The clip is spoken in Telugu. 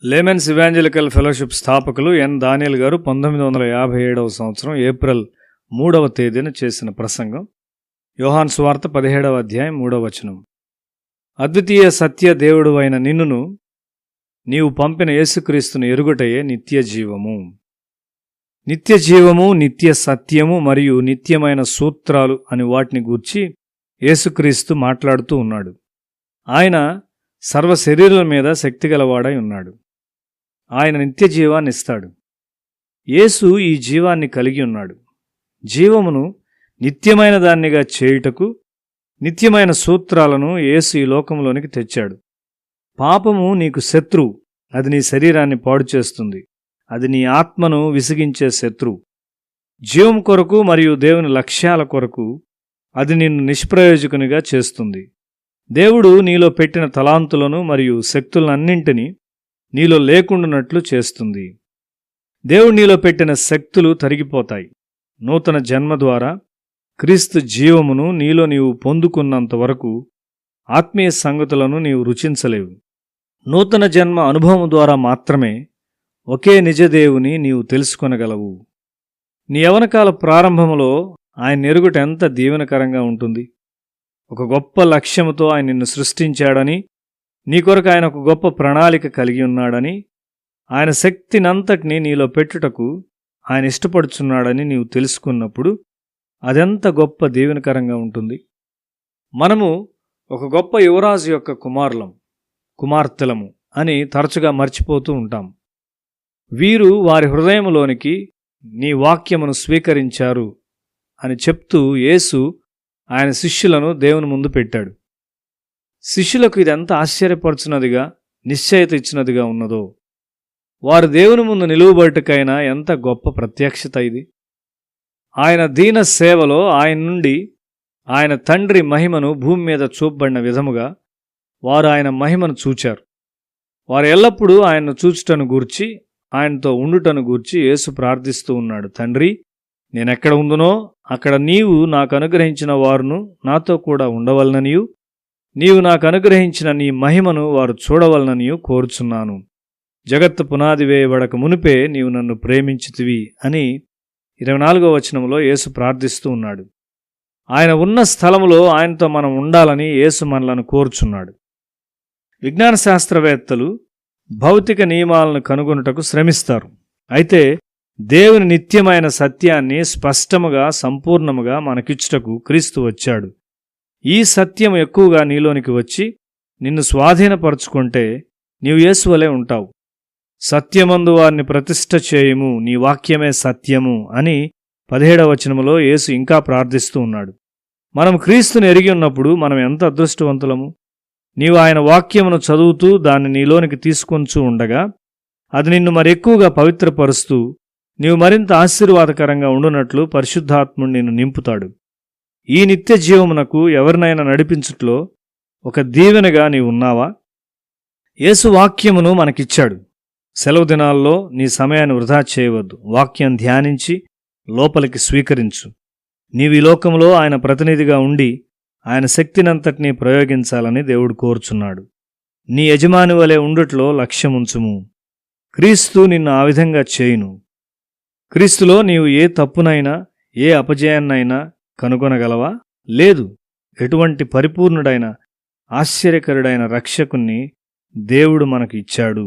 లేమెన్స్ ఇవాంజలికల్ ఫెలోషిప్ స్థాపకులు ఎన్ దానియేల్ గారు 1957వ సంవత్సరం ఏప్రిల్ 3వ తేదీన చేసిన ప్రసంగం. యోహాను సువార్త 17వ అధ్యాయం 3వ వచనం. అద్వితీయ సత్య దేవుడు అయిన నిన్నును నీవు పంపిన యేసుక్రీస్తును ఎరుగుటయే నిత్య జీవము. నిత్య జీవము, నిత్య సత్యము మరియు నిత్యమైన సూత్రాలు అని వాటిని గూర్చి యేసుక్రీస్తు మాట్లాడుతూ ఉన్నాడు. ఆయన సర్వ శరీరుల మీద శక్తిగలవాడై ఉన్నాడు. ఆయన నిత్య జీవాన్ని ఇస్తాడు. యేసు ఈ జీవాన్ని కలిగి ఉన్నాడు. జీవమును నిత్యమైన దాన్నిగా చేయుటకు నిత్యమైన సూత్రాలను యేసు ఈ లోకంలోనికి తెచ్చాడు. పాపము నీకు శత్రువు, అది నీ శరీరాన్ని పాడు చేస్తుంది, అది నీ ఆత్మను విసిగించే శత్రువు. జీవం కొరకు మరియు దేవుని లక్ష్యాల కొరకు అది నిన్ను నిష్ప్రయోజకునిగా చేస్తుంది. దేవుడు నీలో పెట్టిన తలాంతులను మరియు శక్తులన్నింటినీ నీలో లేకుండానట్లు చేస్తుంది. దేవుడు నీలో పెట్టిన శక్తులు తరిగిపోతాయి. నూతన జన్మ ద్వారా క్రీస్తు జీవమును నీలో నీవు పొందుకున్నంత వరకు ఆత్మీయ సంగతులను నీవు రుచించలేవు. నూతన జన్మ అనుభవం ద్వారా మాత్రమే ఒకే నిజదేవుని నీవు తెలుసుకొనగలవు. నీ యవ్వనకాల ప్రారంభంలో ఆయన ఎరుగుట ఎంత దీవెనకరంగా ఉంటుంది. ఒక గొప్ప లక్ష్యముతో ఆయన నిన్ను సృష్టించాడని, నీ కొరకు ఆయన ఒక గొప్ప ప్రణాళిక కలిగి ఉన్నాడని, ఆయన శక్తినంతటినీ నీలో పెట్టుటకు ఆయన ఇష్టపడుచున్నాడని నీవు తెలుసుకున్నప్పుడు అదెంత గొప్ప దీవెనకరంగా ఉంటుంది. మనము ఒక గొప్ప యువరాజు యొక్క కుమార్తెలము అని తరచుగా మర్చిపోతూ ఉంటాం. వీరు వారి హృదయములోనికి నీ వాక్యమును స్వీకరించారు అని చెప్తూ యేసు ఆయన శిష్యులను దేవుని ముందు పెట్టాడు. శిష్యులకు ఇదెంత ఆశ్చర్యపరచున్నదిగా, నిశ్చయత ఇచ్చినదిగా ఉన్నదో. వారు దేవుని ముందు నిలువబడుటకైనా ఎంత గొప్ప ప్రత్యక్షత ఇది. ఆయన దీన సేవలో ఆయన నుండి ఆయన తండ్రి మహిమను భూమి మీద చూపబడిన విధముగా వారు ఆయన మహిమను చూచారు. వారు ఎల్లప్పుడూ ఆయన్ను చూచుటను గూర్చి, ఆయనతో ఉండుటను గూర్చి యేసు ప్రార్థిస్తూ ఉన్నాడు. తండ్రి, నేనెక్కడ ఉందునో అక్కడ నీవు నాకు అనుగ్రహించిన వారును నాతో కూడా ఉండవలననియు, నీవు నాకు అనుగ్రహించిన నీ మహిమను వారు చూడవలననియు కోరుచున్నాను. జగత్తు పునాది వేయబడక మునిపే నీవు నన్ను ప్రేమించితివి అని 24వ వచనంలో యేసు ప్రార్థిస్తూ ఉన్నాడు. ఆయన ఉన్న స్థలములో ఆయనతో మనం ఉండాలని యేసు మనలను కోరుచున్నాడు. విజ్ఞాన శాస్త్రవేత్తలు భౌతిక నియమాలను కనుగొనుటకు శ్రమిస్తారు. అయితే దేవుని నిత్యమైన సత్యాన్ని స్పష్టముగా, సంపూర్ణముగా మనకిచ్చుటకు క్రీస్తు వచ్చాడు. ఈ సత్యం ఎక్కువగా నీలోనికి వచ్చి నిన్ను స్వాధీనపరుచుకుంటే నీవు యేసు వలె ఉంటావు. సత్యమందు వారిని ప్రతిష్ఠ చేయుము, నీ వాక్యమే సత్యము అని 17వ వచనములో యేసు ఇంకా ప్రార్థిస్తూ ఉన్నాడు. మనం క్రీస్తుని ఎరిగి ఉన్నప్పుడు మనం ఎంత అదృష్టవంతులము. నీవు ఆయన వాక్యమును చదువుతూ దాన్ని నీలోనికి తీసుకొంచూ ఉండగా అది నిన్ను మరెక్కువగా పవిత్రపరుస్తూ నీవు మరింత ఆశీర్వాదకరంగా ఉండునట్లు పరిశుద్ధాత్ముడు నిన్ను నింపుతాడు. ఈ నిత్య జీవమునకు ఎవరినైనా నడిపించుట్లో ఒక దీవెనగా నీవు ఉన్నావా? యేసు వాక్యమును మనకిచ్చాడు. సెలవు దినాల్లో నీ సమయాన్ని వృధా చేయవద్దు. వాక్యం ధ్యానించి లోపలికి స్వీకరించు. నీవు ఈ లోకంలో ఆయన ప్రతినిధిగా ఉండి ఆయన శక్తినంతటినీ ప్రయోగించాలని దేవుడు కోరుచున్నాడు. నీ యజమాని వలె ఉండుట్లో లక్ష్యముంచుము. క్రీస్తు నిన్ను ఆ విధంగా చేయును. క్రీస్తులో నీవు ఏ తప్పునైనా, ఏ అపజయాన్నైనా కనుగొనగలవా? లేదు. ఎటువంటి పరిపూర్ణుడైన, ఆశ్చర్యకరుడైన రక్షకుణ్ణి దేవుడు మనకు ఇచ్చాడు.